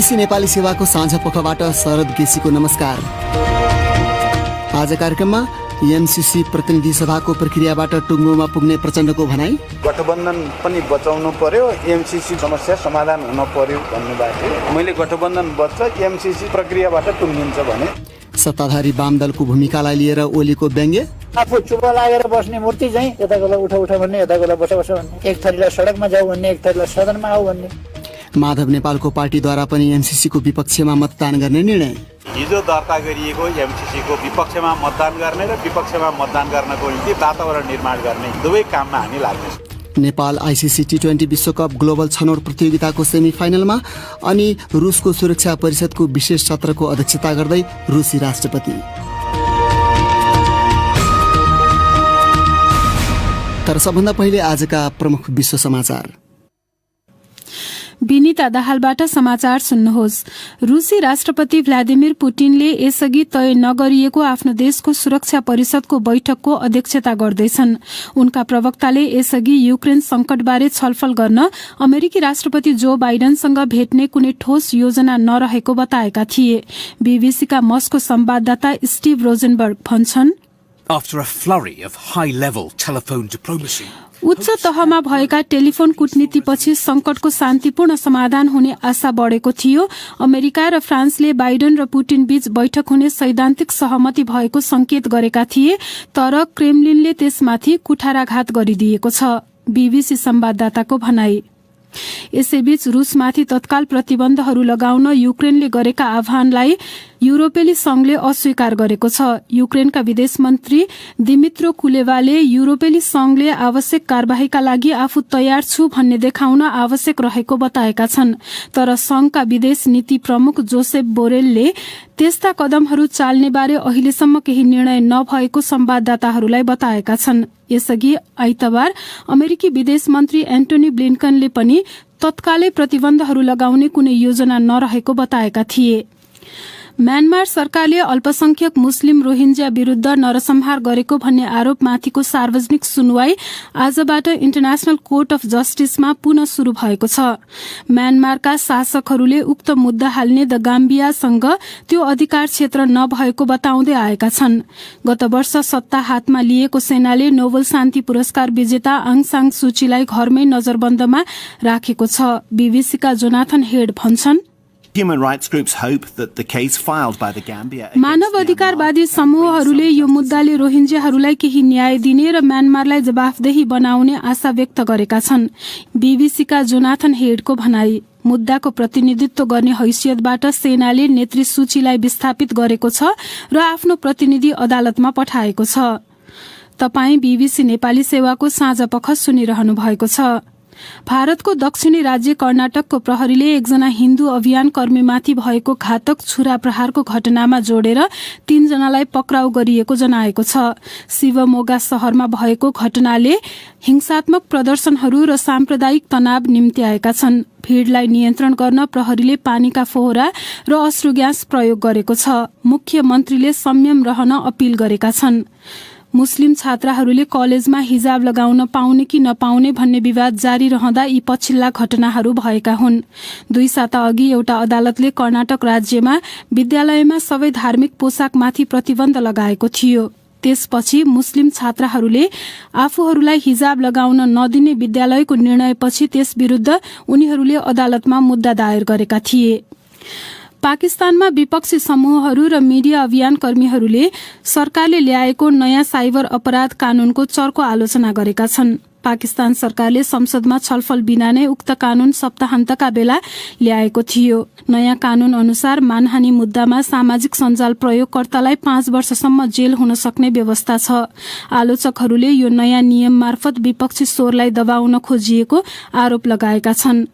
BBC Nepali सेवाको साँझ पखबाट शरद केसीको नमस्कार। आज कार्यक्रममा एमसीसी प्रतिनिधि सभाको प्रक्रियाबाट टुङ्गोमा पुग्ने प्रचण्डको भनाई, गठबन्धन पनि बचाउनु पर्यो, एमसीसी समस्या समाधान हुन पर्यो भन्ने बाटो मैले गठबन्धन बच्छ एमसीसी प्रक्रियाबाट टुङ्गिन्छ भने, सत्ताधारी वामदलको भूमिकालाई लिएर ओलीको व्यङ्ग्य, आफू चुप लागेर बस्ने मूर्ति चाहिँ यताकोलाई उठ भन्ने, यताकोलाई बस भन्ने, एक थरीलाई सडकमा जाऊ भन्ने, एक थरीलाई सदनमा आऊ भन्ने। माधव नेपालको पार्टीद्वारा पनि एमसीसीको विपक्षमा मतदान गर्ने निर्णय। हिजो दर्ता गरिएको एमसीसीको विपक्षमा मतदान गर्ने र विपक्षमा मतदान गर्नको निम्ति वातावरण निर्माण गर्ने दुवै काममा हामी लाग्नेछौँ। नेपाल आइसिसी टी20 विश्वकप ग्लोबल छनौट प्रतियोगिताको सेमिफाइनलमा अनि रुसको सुरक्षा परिषदको विशेष सत्रको अध्यक्षता गर्दै रुसी राष्ट्रपति। तर सबभन्दा पहिले आजका प्रमुख विश्व समाचार। विनिता दाहालबाट समाचार सुन्नुहोस्। रुसी राष्ट्रपति भ्लादिमिर पुटिनले यसअघि तय नगरिएको आफ्नो देशको सुरक्षा परिषदको बैठकको अध्यक्षता गर्दैछन्। उनका प्रवक्ताले यसअघि युक्रेन संकटबारे छलफल गर्न अमेरिकी राष्ट्रपति जो बाइडनसँग भेट्ने कुनै ठोस योजना नरहेको बताएका थिए। बीबीसीका मस्को संवाददाता स्टिभ रोजनबर्ग भन्छन्, After a flurry of high-level telephone diplomacy, उच्च तहमा भएका टेलिफोन कूटनीतिपछि संकटको शान्तिपूर्ण समाधान हुने आशा बढ़ेको थियो। अमेरिका र फ्रान्सले बाइडन र पुटिन बीच बैठक हुने सैद्धान्तिक सहमति भएको संकेत गरेका थिए, तर क्रेमलिनले त्यसमाथि कुठाराघात गरिदिएको छ। बीबीसी संवाददाताको भनाई। यसैबीच रुसमाथि तत्काल प्रतिबन्धहरू लगाउन युक्रेनले गरेका आह्वानलाई युरोपेली संघले अस्वीकार गरेको छ। युक्रेनका विदेश मन्त्री दिमित्रो कुलेवाले युरोपेली संघले आवश्यक कार्यवाहीका लागि आफू तयार छु भन्ने देखाउन आवश्यक रहेको बताएका छन्। तर संघका विदेश नीति प्रमुख जोसेफ बोरेलले त्यस्ता कदमहरू चाल्ने बारे अहिलेसम्म केही निर्णय नभएको संवाददाताहरूलाई बताएका छन्। यसअघि आइतबार अमेरिकी विदेश मन्त्री एन्टोनी ब्लिन्कनले पनि तत्कालै प्रतिबन्धहरू लगाउने कुनै योजना नरहेको बताएका थिए। म्यानमार सरकारले अल्पसंख्यक मुस्लिम रोहिंग्या विरूद्ध नरसंहार गरेको भन्ने आरोपमाथिको सार्वजनिक सुनवाई आजबाट इन्टरनेशनल कोर्ट अफ जस्टिसमा पुनः शुरू भएको छ। म्यानमारका शासकहरूले उक्त मुद्दा हाल्ने द गाम्बियासँग त्यो अधिकार क्षेत्र नभएको बताउँदै आएका छन्। गत वर्ष सत्ता हातमा लिएको सेनाले नोबेल शान्ति पुरस्कार विजेता आङ सान सुचीलाई घरमै नजरबन्दमा राखेको छ। बीबीसीका जोनाथन हेड भन्छन्, human rights groups hope that the case filed by the Gambia मानव अधिकारवादी समूहहरूले यो मुद्दाले रोहिंग्याहरूलाई केही न्याय दिने र म्यानमारलाई जवाफदेही बनाउने आशा व्यक्त गरेका छन्। बीबीसीका जोनाथन हेडको भनाई। मुद्दाको प्रतिनिधित्व गर्ने हैसियतबाट सेनाले नेत्री सूचीलाई विस्थापित गरेको छ र आफ्नो प्रतिनिधि अदालतमा पठाएको छ। तपाई बीबीसी नेपाली सेवाको साँझ पख सुनिरहनु भएको छ। भारतको दक्षिणी राज्य कर्नाटकको प्रहरीले एकजना हिन्दू अभियान कर्मीमाथि भएको घातक छुरा प्रहारको घटनामा जोडेर 3 जनालाई पक्राउ गरिएको जनाएको छ। शिवमोगा शहरमा भएको घटनाले हिंसात्मक प्रदर्शनहरू र साम्प्रदायिक तनाव निम्त्याएका छन्। भीड़लाई नियन्त्रण गर्न प्रहरीले पानीका फोहरा र अश्रु ग्यास प्रयोग गरेको छ। मुख्यमन्त्रीले संयम रहन अपील गरेका छन्। मुस्लिम छात्राहरूले कलेजमा हिजाब लगाउन पाउने कि नपाउने भन्ने विवाद जारी रहँदा यी पछिल्ला घटनाहरू भएका हुन्। 2 साता अघि एउटा अदालतले कर्नाटक राज्यमा विद्यालयमा सबै धार्मिक पोसाकमाथि प्रतिबन्ध लगाएको थियो। त्यसपछि मुस्लिम छात्राहरूले आफूहरूलाई हिजाब लगाउन नदिने विद्यालयको निर्णयपछि त्यस विरूद्ध उनीहरूले अदालतमा मुद्दा दायर गरेका थिए। पाकिस्तानमा विपक्षी समूहहरू र मिडिया अभियान कर्मीहरूले सरकारले ल्याएको नयाँ साइबर अपराध कानूनको चर्को आलोचना गरेका छन्। पाकिस्तान सरकारले संसदमा छलफल बिना नै उक्त कानून सप्ताहान्तका बेला ल्याएको थियो। नयाँ कानून अनुसार मानहानि मुद्दामा सामाजिक सञ्जाल प्रयोगकर्तालाई 5 वर्षसम्म जेल हुन सक्ने व्यवस्था छ। आलोचकहरूले यो नयाँ नियम मार्फत विपक्षी स्वरलाई दबाउन खोजिएको आरोप लगाएका छन्।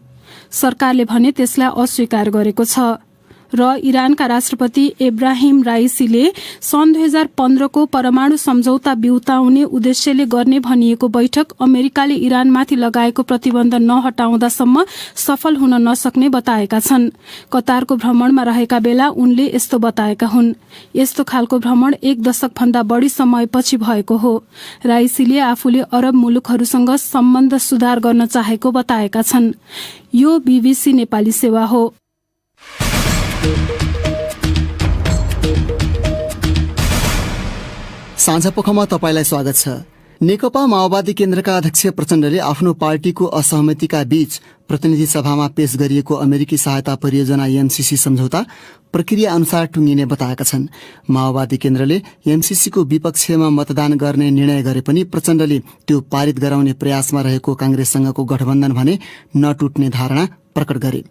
सरकारले भने त्यसलाई अस्वीकार गरेको छ। र इरानका राष्ट्रपति इब्राहिम राइसीले सन् 2015 को परमाणु सम्झौता बिउताउने उद्देश्यले गर्ने भनिएको बैठक अमेरिकाले इरानमाथि लगाएको प्रतिबन्ध नहटाउँदासम्म सफल हुन नसक्ने बताएका छन्। कतारको भ्रमणमा रहेका बेला उनले यस्तो बताएका हुन्। यस्तो खालको भ्रमण 1 दशक भन्दा बढी समयपछि भएको हो। राइसीले आफूले अरब मुलुकहरूसँग सम्बन्ध सुधार गर्न चाहेको बताएका छन्। यो बीबीसी नेपाली सेवा हो। साँझपखमा तपाईलाई स्वागत छ। नेकपा माओवादी केन्द्रका अध्यक्ष प्रचण्डले आफ्नो पार्टीको असहमतिका बीच प्रतिनिधि सभामा पेश गरिएको अमेरिकी सहायता परियोजना एमसीसी सम्झौता प्रक्रिया अनुसार टुङ्गिने बताएका छन्। माओवादी केन्द्रले एमसीसीको विपक्षमा मतदान गर्ने निर्णय गरे पनि प्रचण्डले त्यो पारित गराउने प्रयासमा रहेको कांग्रेससँगको गठबन्धन भने नटुट्ने धारणा प्रकट गरे।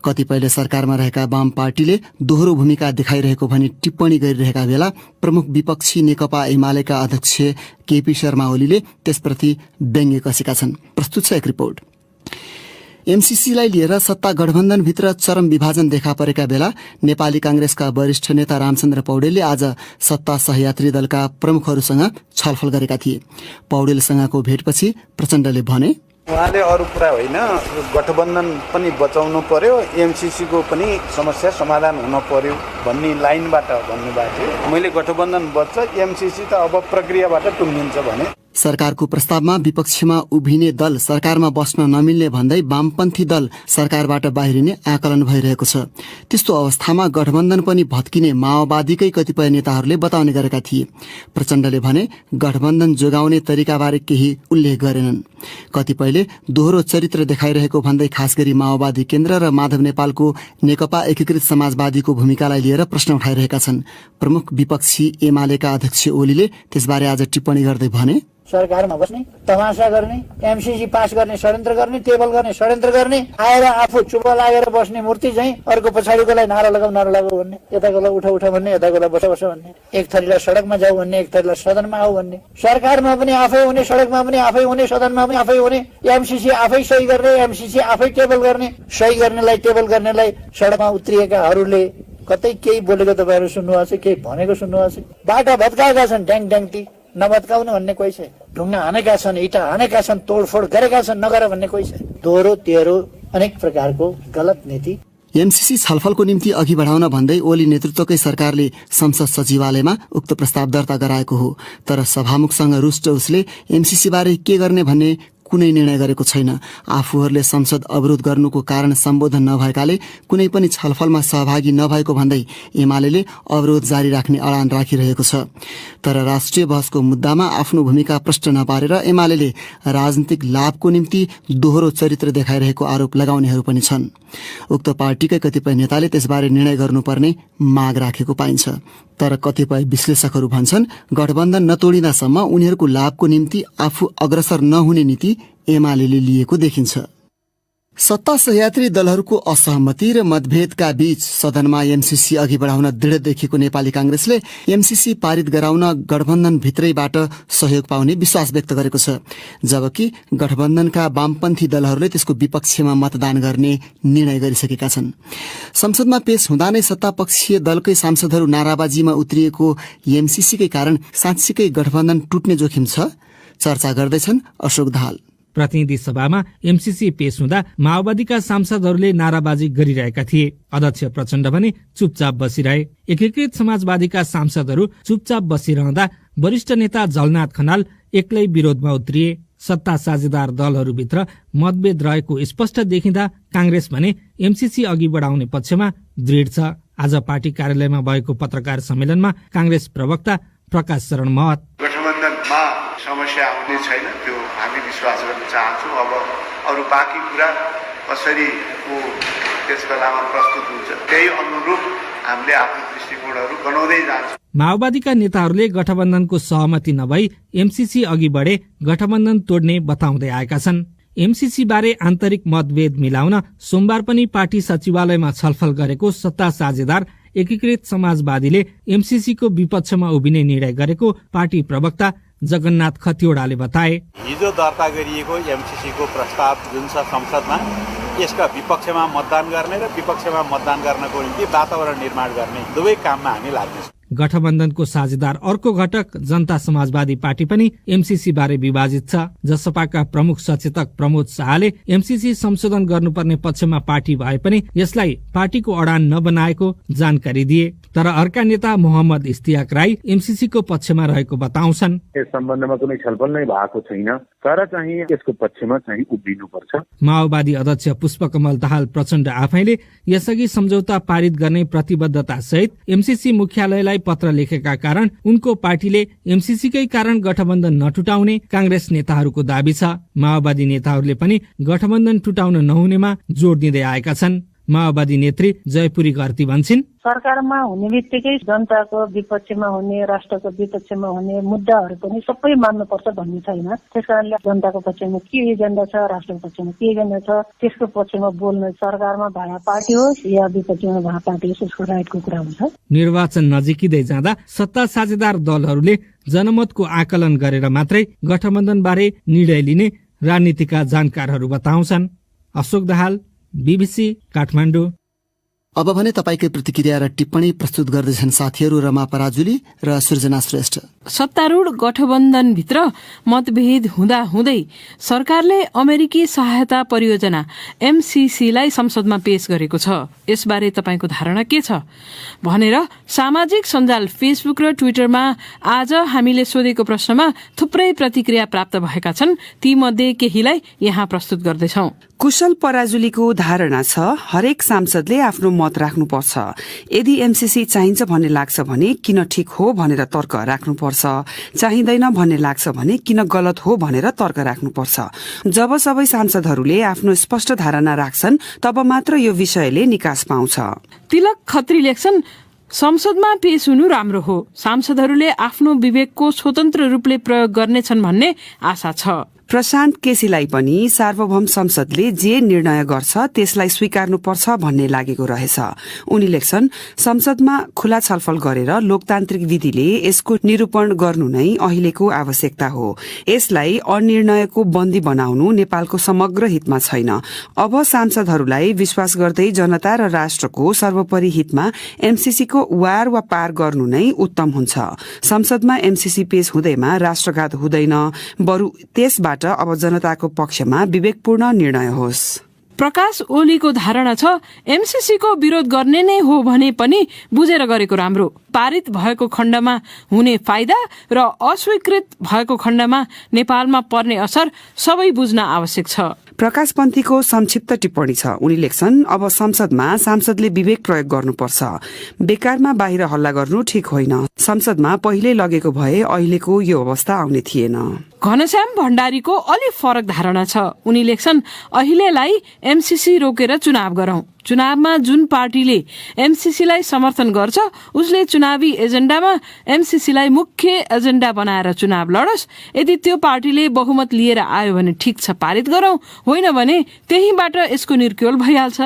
कतिपयले सरकारमा रहेका वाम पार्टीले दोहोरो भूमिका देखाइरहेको भनी टिप्पणी गरिरहेका बेला प्रमुख विपक्षी नेकपा एमालेका अध्यक्ष केपी शर्मा ओलीले त्यसप्रति व्यङ्ग्य कसेका छन्। प्रस्तुत छ एक रिपोर्ट। एमसीसीलाई लिएर सत्ता गठबन्धनभित्र चरम विभाजन देखा परेका बेला नेपाली कांग्रेसका वरिष्ठ नेता रामचन्द्र पौडेलले आज सत्ता सहयात्री दलका प्रमुखहरूसँग छलफल गरेका थिए। पौडेलसँगको भेटपछि प्रचण्डले भने, उहाँले अरू कुरा होइन, गठबन्धन पनि बचाउनु पर्यो, एमसीसीको पनि समस्या समाधान हुन पर्यो भन्ने लाइनबाट भन्नुभएको थियो। मैले गठबन्धन बच्छ, एमसीसी त अब प्रक्रियाबाट टुङ्गिन्छ भने। सरकारको प्रस्तावमा विपक्षमा उभिने दल सरकारमा बस्न नमिल्ने भन्दै वामपन्थी दल सरकारबाट बाहिरिने आकलन भइरहेको छ। त्यस्तो अवस्थामा गठबन्धन पनि भत्किने माओवादीकै कतिपय नेताहरूले बताउने गरेका थिए। प्रचण्डले भने गठबन्धन जोगाउने तरिकाबारे केही उल्लेख गरेनन्। कतिपयले दोहोरो चरित्र देखाइरहेको भन्दै खास गरी माओवादी केन्द्र र माधव नेपालको नेकपा एकीकृत समाजवादीको भूमिकालाई लिएर प्रश्न उठाइरहेका छन्। प्रमुख विपक्षी एमालेका अध्यक्ष ओलीले त्यसबारे आज टिप्पणी गर्दै भने, सरकारमा बस्ने, तमासा गर्ने, एमसीसी पास गर्ने षड्यन्त्र गर्ने, टेबल गर्ने षड्यन्त्र गर्ने, आएर आफू चुप लागेर बस्ने मूर्ति चाहिँ अर्को पछाडिकोलाई नारा लगाऊ भन्ने, यताकोलाई उठा भन्ने, यताकोलाई बस भन्ने, एक थरीलाई सडकमा जाऊ भन्ने, एक थरीलाई सदनमा आऊ भन्ने। सरकारमा पनि आफै हुने, सडकमा पनि आफै हुने, सदनमा पनि आफै हुने, एमसीसी आफै सही गर्ने, एमसीसी आफै टेबल गर्ने, सही गर्नेलाई टेबल गर्नेलाई सडकमा उत्रिएकाहरूले कतै केही बोलेको तपाईँहरू सुन्नुभएको छ, केही भनेको सुन्नुभएको छ। बाटा भत्काएका छन्, ड्याङ ड्याङटी नभत्काउनु भन्ने कोही छ, ढुङ्गा हानेका छन्, इँटा हानेका छन्, तोडफोड गरेका छन्, नगर भन्ने कोही छ। दोहोरो तेह्रो अनेक प्रकारको गलत नीति। एमसीसी छलफलको निम्ति अघि बढाउन भन्दै ओली नेतृत्वकै सरकारले संसद सचिवालयमा उक्त प्रस्ताव दर्ता गराएको हो। तर सभामुखसँग रुष्ट उसले एमसीसी बारे के गर्ने भन्ने कुनै निर्णय गरेको छैन। आफूहरूले संसद अवरोध गर्नुको कारण सम्बोधन नभएकाले कुनै पनि छलफलमा सहभागी नभएको भन्दै एमाले अवरोध जारी राख्ने अडान राखिरहेको छ। तर राष्ट्रिय बहसको मुद्दामा आफ्नो भूमिका प्रष्ट नपारेर एमाले राजनीतिक लाभको निम्ति दोहोरो चरित्र देखाइरहेको आरोप लगाउनेहरू पनि छन्। उक्त पार्टीकै कतिपय नेताले त्यसबारे निर्णय गर्नुपर्ने माग राखेको पाइन्छ। तर कतिपय विश्लेषकहरू भन्छन् गठबन्धन नतोडिँदासम्म उनीहरूको लाभको निम्ति आफू अग्रसर नहुने नीति एमाले लिएको देखिन्छ। सत्ता सहयात्री दलहरूको असहमति र मतभेदका बीच सदनमा एमसीसी अघि बढाउन दृढ देखिएको नेपाली कांग्रेसले एमसीसी पारित गराउन गठबन्धन भित्रैबाट सहयोग पाउने विश्वास व्यक्त गरेको छ, जबकि गठबन्धनका वामपन्थी दलहरूले त्यसको विपक्षमा मतदान गर्ने निर्णय गरिसकेका छन्। संसदमा पेश हुँदा नै सत्तापक्षीय दलकै सांसदहरू नाराबाजीमा उत्रिएको एमसीसीकै कारण साँच्चीकै गठबन्धन टुट्ने जोखिम छ, चर्चा गर्दैछन् अशोक दाहाल। प्रतिनिधि सभामा एमसीसी पेश हुँदा माओवादीका सांसदहरूले नाराबाजी गरिरहेका थिए। अध्यक्ष प्रचण्ड भने चुपचाप बसिरहे। एकीकृत समाजवादीका सांसदहरू चुपचाप बसिरहँदा वरिष्ठ नेता जलनाथ खनाल एक्लै विरोधमा उत्रिए। सत्ता साझेदार दलहरूभित्र मतभेद रहेको स्पष्ट देखिँदा कांग्रेस भने एमसीसी अघि बढाउने पक्षमा दृढ छ। आज पार्टी कार्यालयमा भएको पत्रकार सम्मेलनमा कांग्रेस प्रवक्ता प्रकाश शरण महत, गठबन्धनमा समस्या आउने छैन त्यो हामी विश्वास गर्न चाहन्छौँ। अब अरू बाँकी कुरा कसरी त्यस बेलामा प्रस्तुत हुन्छ त्यही अनुरूप हामीले आफ्नो दृष्टिकोणहरू बनाउँदै जान्छौँ। माओवादीका नेताहरूले गठबन्धनको सहमति नभई एमसीसी अघि बढे गठबन्धन तोड्ने बताउँदै आएका छन्। एमसीसी बारे आन्तरिक मतभेद मिलाउन सोमबार पनि पार्टी सचिवालयमा छलफल गरेको सत्ता साझेदार एकीकृत समाजवादीले एमसीसीको विपक्षमा उभिने निर्णय गरेको पार्टी प्रवक्ता जगन्नाथ खतिवड़ाले बताए। हिजो दर्ता गरिएको एमसीसीको प्रस्ताव जुन छ संसदमा, यसका विपक्षमा मतदान गर्ने र विपक्षमा मतदान गर्नको निम्ति वातावरण निर्माण गर्ने दुवै काममा हामी लाग्नेछौँ। गठबन्धनको साझेदार अर्को घटक जनता समाजवादी पार्टी पनि एमसीसी बारे विभाजित छ। जसपाका प्रमुख सचेतक प्रमोद शाहले एमसीसी संशोधन गर्नुपर्ने पक्षमा पार्टी भए पनि यसलाई पार्टीको अडान नबनाएको जानकारी दिए। तर अर्का नेता मोहम्मद इस्तियाक राई एमसीसी को पक्षमा रहेको बताउँछन्। यस सम्बन्धमा कुनै छलफल नै भएको छैन, तर चाहिँ यसको पक्षमा चाहिँ उभिनुपर्छ। माओवादी अध्यक्ष पुष्पकमल दाहाल प्रचण्ड आफैले यसअघि सम्झौता पारित गर्ने प्रतिबद्धता सहित एमसीसी मुख्यालयलाई पत्र लेखेका कारण उनको पार्टीले एमसीसीकै कारण गठबन्धन नटुटाउने कांग्रेस नेताहरूको दाबी छ। माओवादी नेताहरूले पनि गठबन्धन टुटाउन नहुनेमा जोड़ दिँदै आएका छन्। माओवादी नेत्री जयपुरी घरती भन्छन्, सरकारमा हुने बित्तिकै जनताको विपक्षमा हुने, राष्ट्रको विपक्षमा हुने मुद्दाहरू पनि सबै मान्नुपर्छ भन्ने छैन। त्यसकारणले जनताको पक्षमा के एजेन्डा छ, राष्ट्रको पक्षमा के एजेन्डा छ, त्यसको पक्षमा बोल्न सरकारमा भए पार्टी होस् या विपक्षमा भए पार्टी होस्, उसको राइटको कुरा हुन्छ। निर्वाचन नजिकिँदै जाँदा सत्ता साझेदार दलहरूले जनमतको आकलन गरेर मात्रै गठबन्धन बारे निर्णय लिने राजनीतिका जानकारहरू बताउँछन्। अशोक दाहाल, बीबीसी काठमाडौँ। अब भने तपाईकै प्रतिक्रिया र टिप्पणी प्रस्तुत गर्दैछन् साथीहरू रमा पराजुली र सृजना श्रेष्ठ। सत्तारूढ गठबन्धनभित्र मतभेद हुँदा हुँदै सरकारले अमेरिकी सहायता परियोजना एमसीसीलाई संसदमा पेश गरेको छ। यसबारे तपाईको धारणा के छ भनेर सामाजिक सञ्जाल फेसबुक र ट्विटरमा आज हामीले सोधेको प्रश्नमा थुप्रै प्रतिक्रिया प्राप्त भएका छन्। ती मध्ये केहीलाई यहाँ प्रस्तुत गर्दैछौं। कुशल पराजुलीको धारणा छ, हरेक सांसदले आफ्नो मत राख्नुपर्छ। यदि एमसीसी चाहिन्छ भन्ने लाग्छ भने किन ठिक हो भनेर तर्क राख्नुपर्छ, चाहिँदैन भन्ने लाग्छ भने किन गलत हो भनेर तर्क राख्नुपर्छ। जब सबै सांसदहरूले आफ्नो स्पष्ट धारणा राख्छन् तब मात्र यो विषयले निकास पाउँछ। तिलक खत्री लेख्छन्, संसदमा पेश हुनु राम्रो हो। सांसदहरूले आफ्नो विवेकको स्वतन्त्र रूपले प्रयोग गर्नेछन् भन्ने आशा छ। प्रशान्त केसीलाई पनि सार्वभौम संसदले जे निर्णय गर्छ त्यसलाई स्वीकार्नुपर्छ भन्ने लागेको रहेछ। उनी लेख्छन्, संसदमा खुला छलफल गरेर लोकतान्त्रिक विधिले यसको निरूपण गर्नु नै अहिलेको आवश्यकता हो। यसलाई अनिर्णयको बन्दी बनाउनु नेपालको समग्र हितमा छैन। अब सांसदहरूलाई विश्वास गर्दै जनता र राष्ट्रको सर्वोपरि हितमा एमसीसीको वार वा पार गर्नु नै उत्तम हुन्छ। संसदमा एमसीसी पेश हुँदैमा राष्ट्रघात हुँदैन, बरु त्यसबाट अब जनताको पक्षमा विवेकपूर्ण निर्णय होस्। प्रकाश ओलीको धारणा छ, एमसीसी को विरोध गर्ने नै हो भने पनि बुझेर गरेको राम्रो। पारित भएको खण्डमा हुने फाइदा र अस्वीकृत भएको खण्डमा नेपालमा पर्ने असर सबै बुझ्न आवश्यक छ। प्रकाश पन्थीको संक्षिप्त टिप्पणी छ। उनी लेख्छन्, अब संसदमा सांसदले विवेक प्रयोग गर्नुपर्छ। बेकारमा बाहिर हल्ला गर्नु ठिक होइन। संसदमा पहिले लगेको भए अहिलेको यो अवस्था आउने थिएन। घनश्याम भण्डारीको अलि फरक धारणा छ। उनी लेख्छन्, अहिलेलाई एमसीसी रोकेर चुनाव गरौं। चुनावमा जुन पार्टीले एमसीसीलाई समर्थन गर्छ उसले चुनावी एजेन्डामा एमसीसीलाई मुख्य एजेन्डा बनाएर चुनाव लडोस्। यदि त्यो पार्टीले बहुमत लिएर आयो भने ठिक छ, पारित गरौं, होइन भने त्यहीबाट यसको निर्क्योल भइहाल्छ।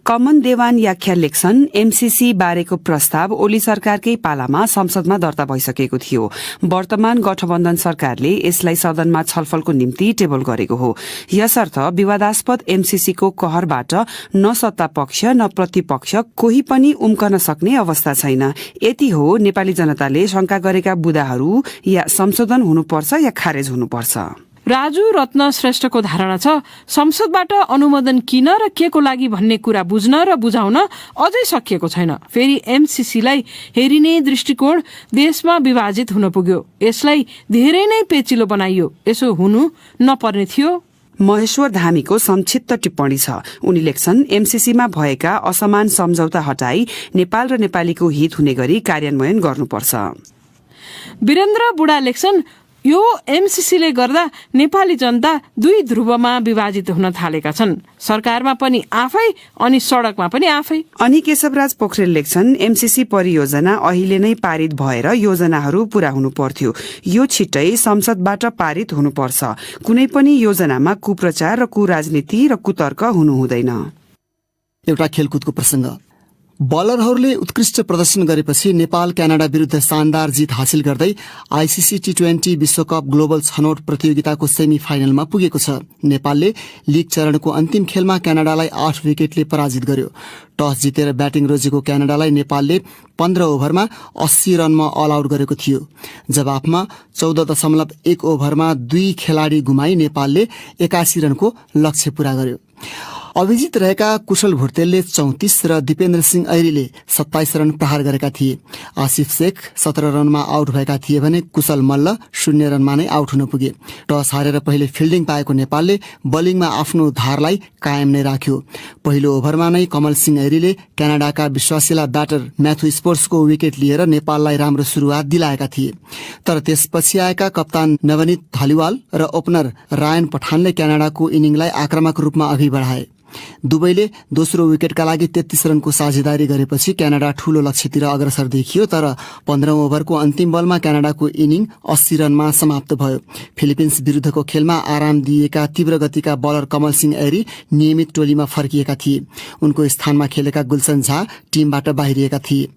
कमन देवान याख्या लेख्छन्, एमसीसी बारेको प्रस्ताव ओली सरकारकै पालामा संसदमा दर्ता भइसकेको थियो। वर्तमान गठबन्धन सरकारले यसलाई सदनमा छलफलको निम्ति टेबल गरेको हो। यसर्थ विवादास्पद एमसीसी को कहरबाट न सत्ता पक्ष न प्रतिपक्ष कोही पनि उम्कन सक्ने अवस्था छैन। यति हो नेपाली जनताले शंका गरेका बुदाहरू या संशोधन हुनुपर्छ या खारेज हुनुपर्छ। राजु रत्न श्रेष्ठको धारणा छ, संसदबाट अनुमोदन किन र के को लागि भन्ने कुरा बुझ्न र बुझाउन अझै सकिएको छैन। फेरि एमसीसीलाई हेरिने दृष्टिकोण देशमा विभाजित हुन पुग्यो। यसलाई धेरै नै पेचिलो बनाइयो। यसो हुनु नपर्ने थियो। महेश्वर धामीको संक्षिप्त टिप्पणी छ। उनी लेख्छन्, एमसीसीमा भएका असमान सम्झौता हटाई नेपाल र नेपालीको हित हुने गरी कार्यान्वयन गर्नुपर्छ। वीरेन्द्र बुढा लेख्छन्, यो एमसीसीले गर्दा नेपाली जनता दुई ध्रुवमा विभाजित हुन थालेका छन्। सरकारमा पनि आफै अनि सड़कमा पनि आफै। अनि केशवराज पोखरेल लेख्छन्, एमसीसी परियोजना अहिले नै पारित भएर योजनाहरू पूरा हुनु पर्थ्यो। यो छिट्टै संसदबाट पारित हुनुपर्छ। कुनै पनि योजनामा कुप्रचार र कुराजनीति र कुतर्क हुनु हुँदैन। एउटा खेलकुदको प्रसंग। बलरहरूले उत्कृष्ट प्रदर्शन गरेपछि नेपाल क्यानाडा विरुद्ध शानदार जित हासिल गर्दै आईसीसी T20 विश्वकप ग्लोबल छनौट प्रतियोगिताको सेमी फाइनलमा पुगेको छ। नेपालले लीग चरणको अन्तिम खेलमा क्यानाडालाई 8 विकेटले पराजित गर्यो। टस जितेर ब्याटिङ रोजेको क्यानाडालाई नेपालले 15 ओभरमा 80 रनमा अल आउट गरेको थियो। जवाफमा 14.1 ओभरमा 2 खेलाडी गुमाई नेपालले 81 रनको लक्ष्य पूरा गर्यो। अभिजित रहेका कुशल भुर्तेलले 34 र दिपेन्द्र सिंह ऐरीले 27 रन प्रहार गरेका थिए। आसिफ शेख 17 रनमा आउट भएका थिए भने कुशल मल्ल 0 रनमा नै आउट हुन पुगे। टस हारेर पहिले फिल्डिङ पाएको नेपालले बलिङमा आफ्नो धारलाई कायम नै राख्यो। पहिलो ओभरमा नै Kamal Singh ऐरीले क्यानाडाका विश्वासिला batter Matthew स्पोर्ट्सको wicket लिएर नेपाललाई राम्रो सुरुवात दिलाएका थिए। तर त्यसपछि आएका कप्तान नवनीत धलिवाल र ओपनर रायन पठानले क्यानाडाको इनिङलाई आक्रामक रूपमा अघि बढाए। दुवैले दोस्रो विकेटका लागि 33 रनको साझेदारी गरेपछि क्यानाडा ठूलो लक्ष्यतिर अग्रसर देखियो। तर 15औं ओभरको अन्तिम बलमा क्यानाडाको इनिङ 80 रनमा समाप्त भयो। फिलिपिन्स विरुद्धको खेलमा आराम दिएका तीव्र गतिका बलर कमल सिंह ऐरी नियमित टोलीमा फर्किएका थिए। उनको स्थानमा खेलेका गुलसन झा टिमबाट बाहिरिएका थिए।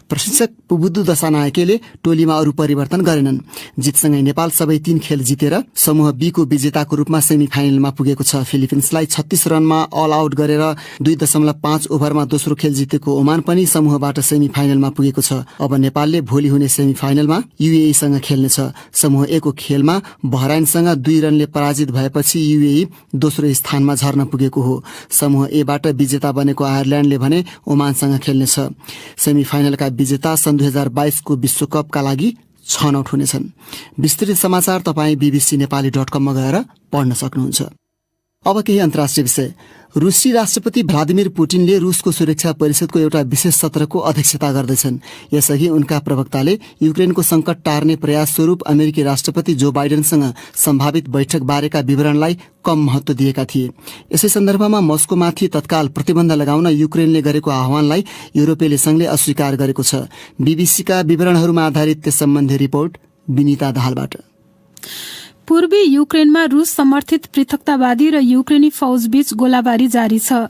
प्रशिक्षक पुबुद्धु दशानायकेले टोलीमा अरू परिवर्तन गरेनन्। जितसँगै नेपाल सबै 3 खेल जितेर समूह बी को विजेताको रूपमा सेमी फाइनलमा पुगेको छ। फिलिपिन्सलाई 36 रनमा अल आउट गरेर 2.5 ओभरमा दोस्रो खेल जितेको ओमान पनि समूहबाट सेमी फाइनलमा पुगेको छ। अब नेपालले भोलि हुने सेमी फाइनलमा यूएई सँग खेल्नेछ। समूह ए को खेलमा बहराइनसँग 2 रनले पराजित भएपछि यूएई दोस्रो स्थानमा झर्न पुगेको हो। समूह ए बाट विजेता बनेको आयरल्यान्डले भने ओमानसँग खेल्नेछ। सेमी फाइनलका विजेता सन् 2022 को विश्वकपका लागि छनौट हुनेछन्। विस्तृत समाचार तपाईं bbcnepali.com मा गएर पढ्न सक्नुहुन्छ। अब केही अन्तर्राष्ट्रिय विषय। रूसी राष्ट्रपति भ्लादिमिर पुटिनले रूसको सुरक्षा परिषदको एउटा विशेष सत्रको अध्यक्षता गर्दैछन्। यसअघि उनका प्रवक्ताले युक्रेनको संकट टार्ने प्रयास स्वरूप अमेरिकी राष्ट्रपति जो बाइडेनसँग सम्भावित बैठक बारेका विवरणलाई कम महत्व दिएका थिए। यसै सन्दर्भमा मस्कोमाथि तत्काल प्रतिबन्ध लगाउन युक्रेनले गरेको आह्वानलाई युरोपेली संघले अस्वीकार गरेको छ। बीबीसीका विवरणहरूमा आधारित त्यस सम्बन्धी रिपोर्ट विनिता दाहालबाट। पूर्वी युक्रेनमा रूस समर्थित पृथकतावादी र युक्रेनी फौजबीच गोलाबारी जारी छ।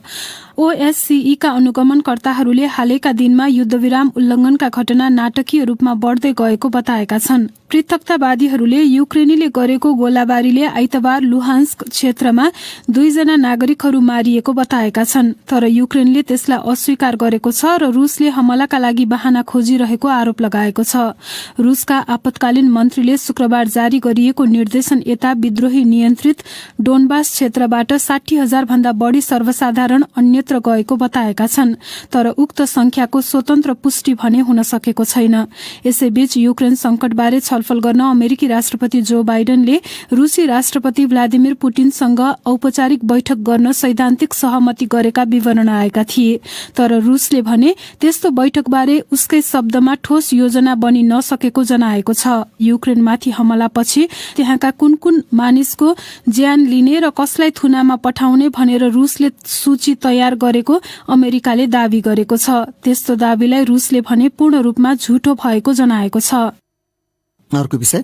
ओएससीई का अनुगमनकर्ताहरूले हालैका दिनमा युद्धविराम उल्लंघनका घटना नाटकीय रूपमा बढ्दै गएको बताएका छन्। पृथकतावादीहरूले युक्रेनीले गरेको गोलाबारीले आइतबार लुहान्स्क क्षेत्रमा 2 जना नागरिकहरू मारिएको बताएका छन्। तर युक्रेनले त्यसलाई अस्वीकार गरेको छ र रूसले हमलाका लागि बहाना खोजिरहेको आरोप लगाएको छ। रूसका आपतकालीन मन्त्रीले शुक्रबार जारी गरिएको निर्देशन यता विद्रोही नियन्त्रित डोनबास क्षेत्रबाट 60,000 भन्दा बढ़ी सर्वसाधारण अन्यत्र गएको बताएका छन्। तर उक्त संख्याको स्वतन्त्र पुष्टि भने हुन सकेको छैन। यसैबीच युक्रेन संकटबारे छलफल गर्न अमेरिकी राष्ट्रपति जो बाइडेनले रूसी राष्ट्रपति भ्लादिमिर पुटिनसँग औपचारिक बैठक गर्न सैद्धान्तिक सहमति गरेका विवरण आएका थिए। तर रूसले भने त्यस्तो बैठकबारे उसकै शब्दमा ठोस योजना बनि नसकेको जनाएको छ। युक्रेनमाथि हमलापछि त्यहाँका कुन कुन मानिसको ज्यान लिने र कसलाई थुनामा पठाउने भनेर रूसले सूची तयार गरेको अमेरिकाले दावी गरेको छ। त्यस्तो दावीलाई रूसले भने पूर्ण रूपमा झुटो भएको जनाएको छ। अर्को विषय,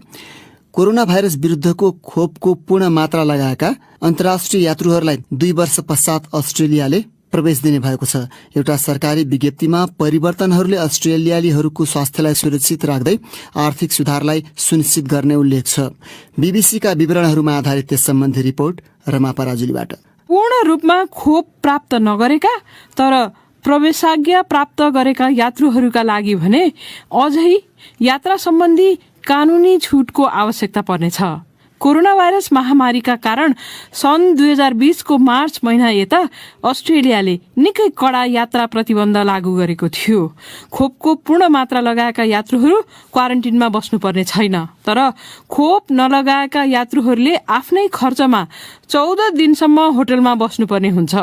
कोरोना भाइरस विरुद्धको खोपको पूर्ण मात्रा लगाएका अन्तर्राष्ट्रिय यात्रुहरूलाई 2 वर्ष पश्चात अस्ट्रेलियाले प्रवेश दिने भएको छ। एउटा सरकारी विज्ञप्तिमा परिवर्तनहरूले अस्ट्रेलियालीहरूको स्वास्थ्यलाई सुरक्षित राख्दै आर्थिक सुधारलाई सुनिश्चित गर्ने उल्लेख छ। बीबीसीका विवरणहरूमा आधारित त्यस सम्बन्धी रिपोर्ट रमा पराजुलीबाट। पूर्ण रूपमा खोप प्राप्त नगरेका तर प्रवेशाज्ञा प्राप्त गरेका यात्रुहरूका लागि भने अझै यात्रा सम्बन्धी कानूनी छुटको आवश्यकता पर्नेछ। कोरोना भाइरस महामारीका कारण सन् 2020 को मार्च महिना यता अस्ट्रेलियाले निकै कडा यात्रा प्रतिबन्ध लागू गरेको थियो। खोपको पूर्ण मात्रा लगाएका यात्रुहरू क्वारेन्टिनमा बस्नुपर्ने छैन। तर खोप नलगाएका यात्रुहरूले आफ्नै खर्चमा 14 दिनसम्म होटलमा बस्नुपर्ने हुन्छ।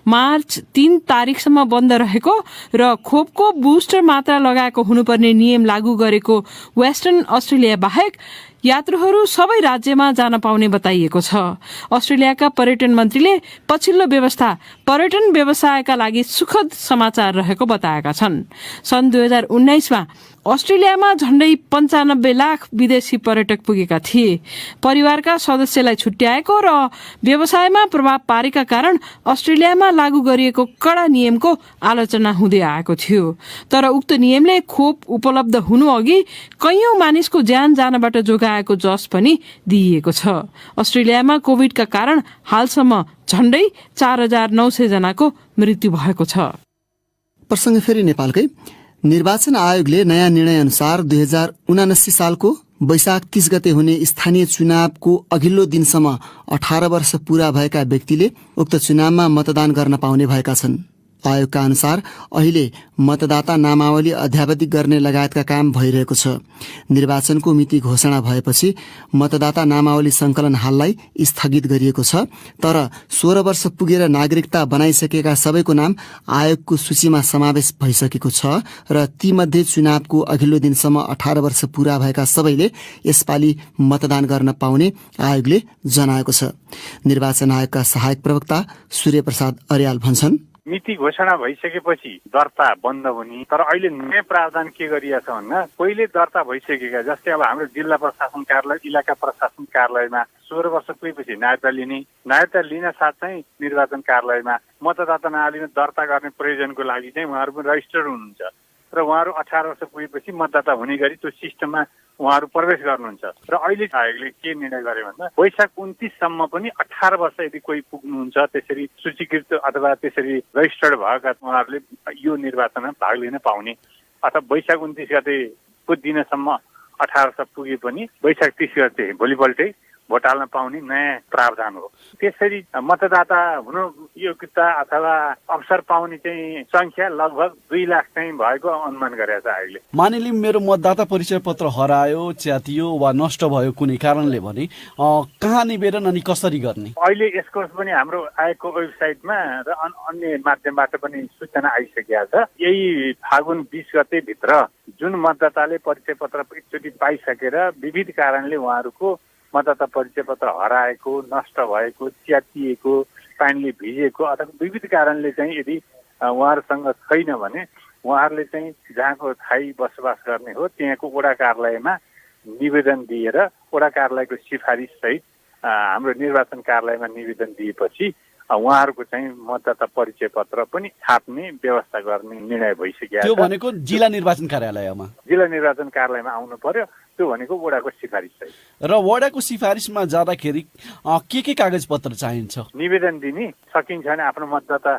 मार्च 3 तारिकसम्म बन्द रहेको र खोपको बुस्टर मात्रा लगाएको हुनुपर्ने नियम लागू गरेको वेस्टर्न अस्ट्रेलिया बाहेक यात्रुहरू सबै राज्यमा जान पाउने बताइएको छ। अस्ट्रेलियाका पर्यटन मन्त्रीले पछिल्लो व्यवस्था पर्यटन व्यवसायका लागि सुखद समाचार रहेको बताएका छन्। सन् 2019 मा अस्ट्रेलियामा झण्डै 95 लाख विदेशी पर्यटक पुगेका थिए। परिवारका सदस्यलाई छुट्याएको र व्यवसायमा प्रभाव पारेका कारण अस्ट्रेलियामा लागू गरिएको कड़ा नियमको आलोचना हुँदै आएको थियो। तर उक्त नियमले खोप उपलब्ध हुनु अघि कैयौं मानिसको ज्यान जानबाट जोगाएको जस पनि दिइएको छ। अस्ट्रेलियामा कोभिडका कारण हालसम्म झण्डै 4900 जनाको मृत्यु भएको छ। प्रसंग फेरि नेपालकै निर्वाचन आयोगले नयाँ निर्णय अनुसार 2079 सालको वैशाख 30 गते हुने स्थानीय चुनावको अघिल्लो दिनसम्म 18 वर्ष पूरा भएका व्यक्तिले उक्त चुनावमा मतदान गर्न पाउने भएका छन्। आयोगका अनुसार अहिले मतदाता नामावली अध्यावधिक गर्ने लगायतका काम भइरहेको छ। निर्वाचनको मिति घोषणा भएपछि मतदाता नामावली संकलन हाललाई स्थगित गरिएको छ। तर 16 वर्ष पुगेर नागरिकता बनाइसकेका सबैको नाम आयोगको सूचीमा समावेश भइसकेको छ र तीमध्ये चुनावको अघिल्लो दिनसम्म 18 वर्ष पूरा भएका सबैले यसपालि मतदान गर्न पाउने आयोगले जनाएको छ। निर्वाचन आयोगका सहायक प्रवक्ता सूर्य प्रसाद अर्याल भन्छन्, मिति घोषणा भइसकेपछि दर्ता बन्द हुने, तर अहिले नयाँ प्रावधान के गरिएको छ भन्दा पहिले दर्ता भइसकेका, जस्तै अब हाम्रो जिल्ला प्रशासन कार्यालय, इलाका प्रशासन कार्यालयमा 16 वर्ष पुगेपछि नागरिकता लिने, नागरिकता लिन साथ चाहिँ निर्वाचन कार्यालयमा मतदाता नामावलीमा दर्ता गर्ने प्रयोजनको लागि चाहिँ उहाँहरू पनि रजिस्टर्ड हुनुहुन्छ र उहाँहरू 18 वर्ष पुगेपछि मतदाता हुने गरी त्यो सिस्टममा उहाँहरू प्रवेश गर्नुहुन्छ। र अहिले आयोगले के निर्णय गर्यो भन्दा वैशाख 29 सम्म पनि 18 वर्ष यदि कोही पुग्नुहुन्छ, त्यसरी सूचीकृत अथवा त्यसरी रजिस्टर्ड भएका उहाँहरूले यो निर्वाचनमा भाग लिन पाउने, अथवा वैशाख 29 गतेको दिनसम्म 18 वर्ष पुगे पनि वैशाख 30 गते भोलिपल्टै भोट हाल्न पाउने नयाँ प्रावधान हो। त्यसरी मतदाता हुनु योग्यता अथवा अवसर पाउने चाहिँ संख्या लगभग 2 लाख चाहिँ भएको अनुमान गरेको छ आयोगले। मानिलिउँ मेरो मतदाता परिचय पत्र हरायो, च्यातियो वा नष्ट भयो कुनै कारणले भने कहाँ निवेदन अनि कसरी गर्ने? अहिले यसको पनि हाम्रो आयोगको वेबसाइटमा र अन्य माध्यमबाट पनि सूचना आइसकेको छ। यही फागुन 20 गते भित्र जुन मतदाताले परिचय पत्र एकचोटि पाइसकेर विविध कारणले उहाँहरूको मतदाता परिचय पत्र हराएको, नष्ट भएको, च्यातिएको, पानीले भिजेको अथवा विविध कारणले चाहिँ यदि उहाँहरूसँग छैन भने उहाँहरूले चाहिँ जहाँको स्थायी बसोबास गर्ने हो त्यहाँको वडा कार्यालयमा निवेदन दिएर वडा कार्यालयको सिफारिस सहित हाम्रो निर्वाचन कार्यालयमा निवेदन दिएपछि उहाँहरूको चाहिँ मतदाता परिचय पत्र पनि छाप्ने व्यवस्था गर्ने निर्णय भइसकेको छ। त्यो भनेको जिल्ला निर्वाचन कार्यालयमा आउनु पर्यो। त्यो भनेको वडाको सिफारिस सहित। र वडाको सिफारिसमा जाँदाखेरि के कागज पत्र चाहिन्छ? निवेदन दिने सकिन्छ भने आफ्नो मतदाता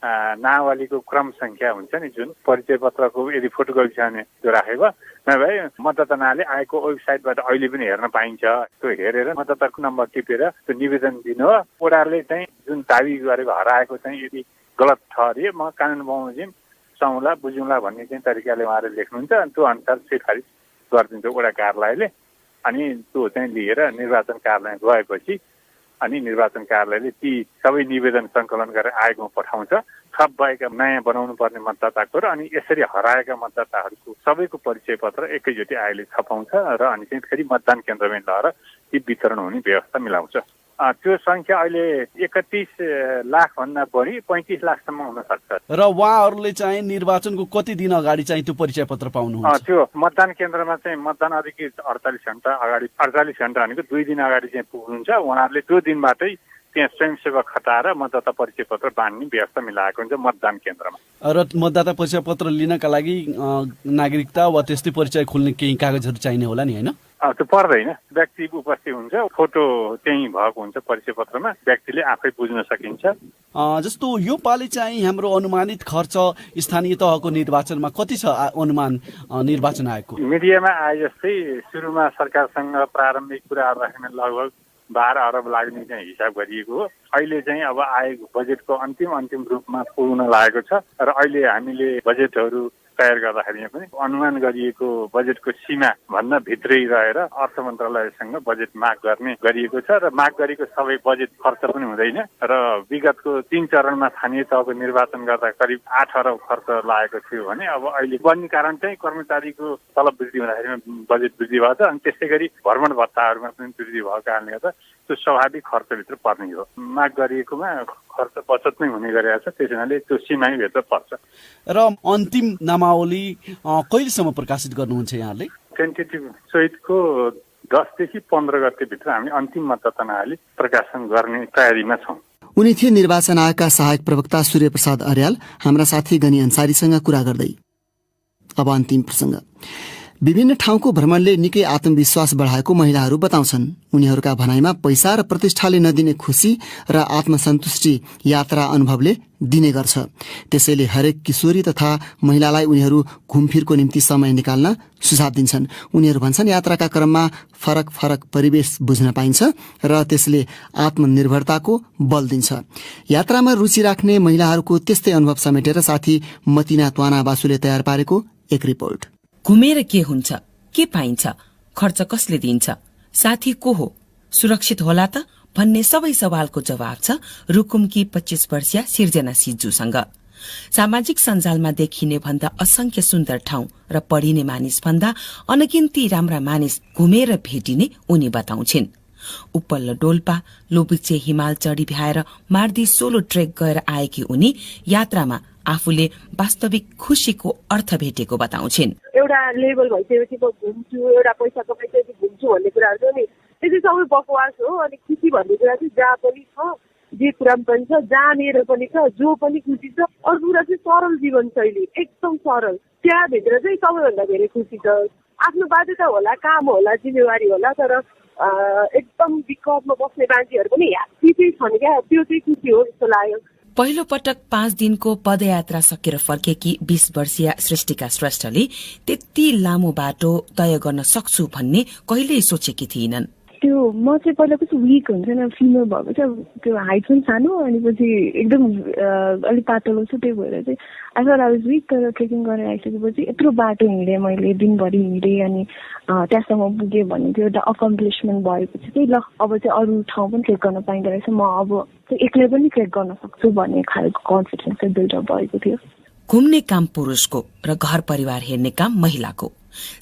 नामावलीको क्रम संख्या हुन्छ नि, जुन परिचय पत्रको यदि फोटोकपी छ भने त्यो राखेको नभए मतदाता नाले आएको वेबसाइटबाट अहिले पनि हेर्न पाइन्छ। त्यो हेरेर मतदाताको नम्बर टिपेर त्यो निवेदन दिनु हो। वडाले चाहिँ जुन दावी गरेको हराएको चाहिँ यदि गलत ठहरिए म कानुन बमोजिम सौला बुझौँला भन्ने चाहिँ तरिकाले उहाँहरूले लेख्नुहुन्छ। त्यो अनुसार सिफारिस गरिदिन्छ वडा कार्यालयले। अनि त्यो चाहिँ लिएर निर्वाचन कार्यालय गएपछि अनि निर्वाचन कार्यालयले ती सबै निवेदन सङ्कलन गरेर आयोगमा पठाउँछ। थप भएका नयाँ बनाउनु पर्ने मतदाताको र अनि यसरी हराएका मतदाताहरूको सबैको परिचय पत्र एकैचोटि आयोगले छपाउँछ र अनि चाहिँ फेरि मतदान केन्द्रमै लगेर ती वितरण हुने व्यवस्था मिलाउँछ। त्यो संख्या अहिले 31 लाख भन्दा बढी 35 लाखसम्म हुन सक्छ। र उहाँहरूले चाहिँ निर्वाचनको कति दिन अगाडि चाहिँ त्यो परिचय पत्र पाउनुहुन्छ? त्यो मतदान केन्द्रमा चाहिँ मतदान अधिकृत 48 घण्टा अगाडि, 48 घण्टा भनेको 2 दिन अगाडि चाहिँ पुग्नुहुन्छ। उहाँहरूले त्यो दिनबाटै त्यहाँ स्वयंसेवक खटाएर मतदाता परिचय पत्र बाँड्ने व्यवस्था मिलाएको हुन्छ मतदान केन्द्रमा। र मतदाता परिचय पत्र लिनका लागि नागरिकता वा त्यस्तै परिचय खोल्ने केही कागजहरू चाहिने होला नि, होइन? त्यो पर्दैन। व्यक्ति उपस्थित हुन्छ, फोटो त्यही भएको हुन्छ परिचय पत्रमा, व्यक्तिले आफै बुझ्न सकिन्छ। जस्तो यो पालि चाहिँ हाम्रो अनुमानित खर्च स्थानीय तहको निर्वाचनमा कति छ अनुमान निर्वाचन आयोगको? मिडियामा आए जस्तै सुरुमा सरकारसँग प्रारम्भिक कुराहरू राख्ने लगभग 12 अरब लाग्ने चाहिँ हिसाब गरिएको हो। अहिले चाहिँ अब आयोग बजेटको अन्तिम रूपमा पुग्न लागेको छ र अहिले हामीले बजेटहरू तयार गर्दाखेरि पनि अनुमान गरिएको बजेटको सीमा भन्दा भित्रै रहेर अर्थ मन्त्रालयसँग बजेट माग गर्ने गरिएको छ र माग गरेको सबै बजेट खर्च पनि हुँदैन र विगतको 3 चरणमा स्थानीय तहको निर्वाचन गर्दा करिब 8 अरब खर्च लागेको थियो भने अब अहिले बन्ने कारण चाहिँ कर्मचारीको तलब वृद्धि हुँदाखेरि बजेट वृद्धि भएको छ। अनि त्यस्तै गरी भ्रमण भत्ताहरूमा पनि वृद्धि भएको कारणले गर्दा त्यो स्वाभाविक खर्चभित्र पर्ने हो। माग गरिएकोमा खर्च बचत नै हुने गरेको छ, त्यसैले त्यो सीमाभित्र पर्छ। र अन्तिम नाम नामावली कहिलेसम्म प्रकाशित गर्नुहुन्छ यहाँले? टेन्टेटिभ चैतको 10 देखि 15 गतेभित्र हामी अन्तिम मतदान हाली प्रकाशन गर्ने तयारीमा छौँ। उनी थिए निर्वाचन आयोगका सहायक प्रवक्ता सूर्य प्रसाद अर्याल हाम्रा साथी गनी अन्सारीसँग कुरा गर्दै। अब अन्तिम प्रसङ्ग। विभिन्न ठाउँको भ्रमणले निकै आत्मविश्वास बढाएको महिलाहरू बताउँछन्। उनीहरूका भनाइमा पैसा र प्रतिष्ठाले नदिने खुसी र आत्मसन्तुष्टि यात्रा अनुभवले दिने गर्छ। त्यसैले हरेक किशोरी तथा महिलालाई उनीहरू घुमफिरको निम्ति समय निकाल्न सुझाव दिन्छन्। उनीहरू भन्छन् यात्राका क्रममा फरक फरक परिवेश बुझ्न पाइन्छ र त्यसले आत्मनिर्भरताको बल दिन्छ। यात्रामा रुचि राख्ने महिलाहरूको त्यस्तै अनुभव समेटेर साथी मतिना त्वाना बासुले तयार पारेको एक रिपोर्ट। घुमेर के हुन्छ, के पाइन्छ, खर्च कसले दिन्छ, साथी को हो, सुरक्षित होला त भन्ने सबै सवालको जवाब छ रुकुमकी 25 वर्षीय सिर्जना सिज्जूसँग। सामाजिक सञ्जालमा देखिने भन्दा असंख्य सुन्दर ठाउँ र पढिने मानिस भन्दा अनगिन्ती राम्रा मानिस घुमेर भेटिने उनी बताउँछिन्। उपल्लो डोल्पा लोबिचे हिमाल चढी भ्याएर मार्दी सोलो ट्रेक गएर आएकी उनी यात्रामा आफूले वास्तविक खुशीको अर्थ भेटेको बताउँछिन्। एउटा लेभल भइसकेपछि म घुम्छु, एउटा पैसा कमाइसकेपछि घुम्छु भन्ने कुराहरू छ नि, त्यो चाहिँ सबै बकवास हो। अनि खुसी भन्ने कुरा चाहिँ जहाँ पनि छ, जे कुरा पनि छ, जहाँनिर पनि छ, जो पनि खुसी छ। अरू कुरा चाहिँ सरल जीवनशैली, एकदम सरल, त्यहाँभित्र चाहिँ सबैभन्दा धेरै खुसी छ। आफ्नो बाध्यता होला, काम होला, जिम्मेवारी होला, तर एकदम विकटमा बस्ने मान्छेहरू पनि ह्याप्पी चाहिँ छन् क्या, त्यो चाहिँ खुसी हो जस्तो लाग्यो। पहिलो पटक 5 दिनको पदयात्रा सकेर फर्केकी 20 वर्षीय सृष्टिका श्रेष्ठले त्यति लामो बाटो तय गर्न सक्छु भन्ने कहिल्यै सोचेकी थिएनन्। त्यो म चाहिँ पहिला कस्तो विक हुन्छ नि, फिमेल भएको चाहिँ त्यो हाइट पनि सानो अनि पछि एकदम अलिक पातलो छु, त्यही भएर चाहिँ I thought I was week. तर ट्रेकिङ गरेर आइसकेपछि यत्रो बाटो हिँडेँ मैले, दिनभरि हिँडेँ अनि त्यहाँसम्म पुगेँ भन्ने त्यो एउटा अकम्प्लिसमेन्ट भएपछि चाहिँ ल अब चाहिँ अरू ठाउँ पनि ट्रेक गर्न पाइँदो रहेछ, म अब चाहिँ एक्लै पनि ट्रेक गर्न सक्छु भन्ने खालको कन्फिडेन्स चाहिँ बिल्डअप भएको थियो। घुम्ने काम पुरुषको र घर परिवार हेर्ने काम महिलाको।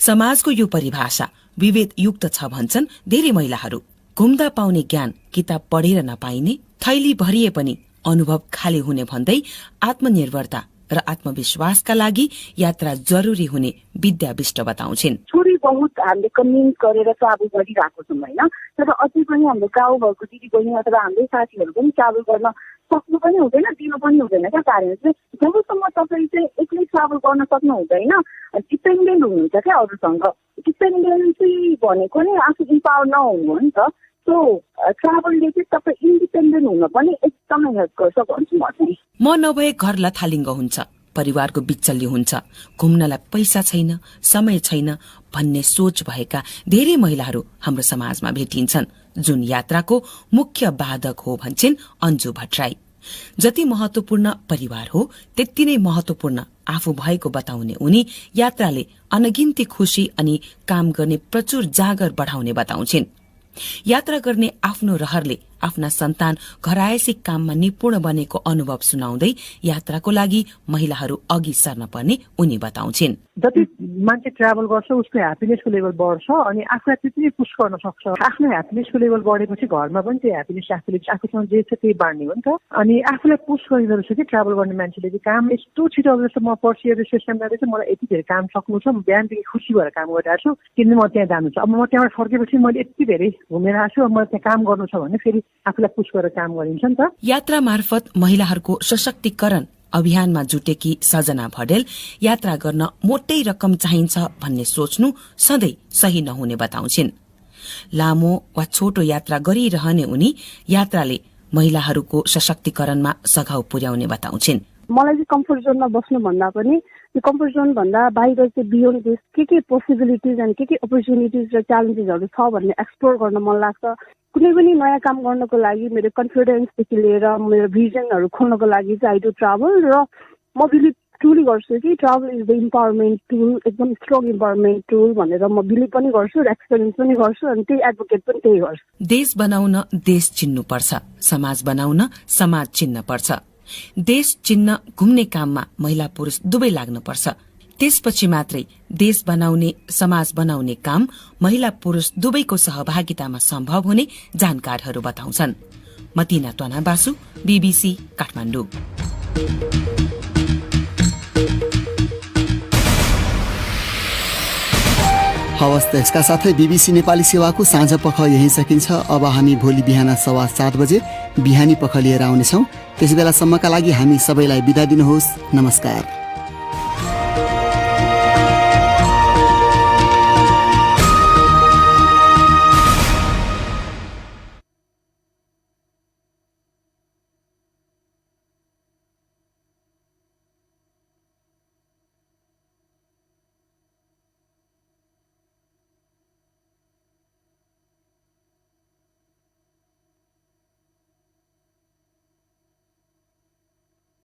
समाजको यो परिभाषा विभेद युक्त छ भन्छन् धेरै महिलाहरू। घुम्दा पाउने ज्ञान किताब पढेर नपाइने, थैली भरिए पनि अनुभव खाली हुने भन्दै आत्मनिर्भरता र आत्मविश्वासका लागि यात्रा जरुरी हुने विद्या विष्ट बताउँछिन्। थोरै बहुत हामीले कन्भिन्स गरेर ट्राभल गरिरहेको छौँ होइन, तर अझै पनि हाम्रो गाउँ भएको दिदी बहिनी अथवा हाम्रै साथीहरू पनि ट्राभल गर्न सक्नु पनि हुँदैन, दिनु पनि हुँदैन क्या। कारण चाहिँ जबसम्म तपाईँ चाहिँ एक्लै ट्राभल गर्न सक्नु हुँदैन, डिपेन्डेन्ट हुनुहुन्छ क्या अरूसँग। डिपेन्डेन्सी भनेको नै आफू इम्पावर नहुनु हो नि त। सो ट्राभलले चाहिँ तपाईँ इन्डिपेन्डेन्ट हुन पनि एकदमै हेल्प गर्छ भन्छु म चाहिँ। म नभए घर लथालिङ्ग हुन्छ, परिवारको बिचल्ली हुन्छ, घुम्नलाई पैसा छैन, समय छैन भन्ने सोच भएका धेरै महिलाहरू हाम्रो समाजमा भेटिन्छन्, जुन यात्राको मुख्य बाधक हो भन्छन् अन्जु भट्टराई। जति महत्वपूर्ण परिवार हो त्यति नै महत्वपूर्ण आफू भएको बताउने उनी यात्राले अनगिन्ती खुशी अनि काम गर्ने प्रचुर जागर बढाउने बताउँछिन्। यात्रा गर्ने आफ्नो रहरले आफ्ना सन्तान घरायसी काममा निपुण बनेको अनुभव सुनाउँदै यात्राको लागि महिलाहरू अघि सर्न पर्ने उनी बताउँछिन्। जति मान्छे ट्राभल गर्छ उसको ह्याप्पिनेसको लेभल बढ्छ अनि आफूलाई त्यति नै पुस गर्न सक्छ। आफ्नो ह्याप्पिनेसको लेभल बढेपछि घरमा पनि त्यो ह्याप्पिनेस आफूले आफूसँग जे छ त्यही बाँड्ने हो नि त। अनि आफूलाई पुस गरिँदो रहेछ कि ट्राभल गर्ने मान्छेले चाहिँ काम यस्तो छिटो अब जस्तो म पर्सि सिस्टममा रहेछ, मलाई यति धेरै काम सक्नु छ, बिहानदेखि खुसी भएर काम गरिरहेको छु, किनभने म त्यहाँ जानु छ। अब म त्यहाँबाट फर्केपछि मैले यति धेरै घुमेर आएको छु, अब मलाई त्यहाँ काम गर्नु छ भने फेरि आफूलाई पुस गरेर काम गरिन्छ नि त। यात्रा मार्फत महिलाहरूको सशक्तिकरण अभियानमा जुटेकी सजना भडेल यात्रा गर्न मोटै रकम चाहिन्छ भन्ने सोच्नु सधैँ सही नहुने बताउँछिन्। लामो वा छोटो यात्रा गरिरहने उनी यात्राले महिलाहरूको सशक्तिकरणमा सघाउ पुर्याउने बताउँछिन्। मलाई चाहिँ कम्फर्ट जोनमा बस्नु भन्दा पनि त्यो कम्फर्ट जोन भन्दा बाहिर चाहिँ बियोन्ड दिस के पोसिबिलिटिज अनि के अपर्च्युनिटिज र च्यालेन्जेसहरू छ भन्ने एक्सप्लोर गर्न मन लाग्छ। कुनै पनि नयाँ काम गर्नको लागि मेरो कन्फिडेन्सदेखि लिएर मेरो भिजनहरू खोल्नको लागि चाहिँ आई डु ट्राभल। र म बिलिभ ट्रुली गर्छु कि travel is the empowerment tool, एकदम स्ट्रङ इम्पावरमेन्ट टुल भनेर म बिलिभ पनि गर्छु र एक्सपिरियन्स पनि गर्छु अनि त्यही एडभोकेट पनि त्यही गर्छु। देश बनाउन देश चिन्नुपर्छ, समाज बनाउन समाज चिन्न पर्छ। देश चिन्न घुम्ने काममा महिला पुरुष दुवै लाग्नुपर्छ। त्यसपछि मात्रै देश बनाउने समाज बनाउने काम महिला पुरुष दुवैको सहभागितामा सम्भव हुने जानकारहरू बताउँछन्। मतिना त्वाना बासु, BBC काठमाडौँ। हवस् त यसका साथै BBC नेपाली सेवाको साँझ पख यही सकिन्छ। अब हामी भोलि बिहान 7:15 बजे बिहानी पख लिएर आउनेछौँ। त्यस बेलासम्मका लागि हामी सबैलाई बिदा दिनुहोस्। नमस्कार।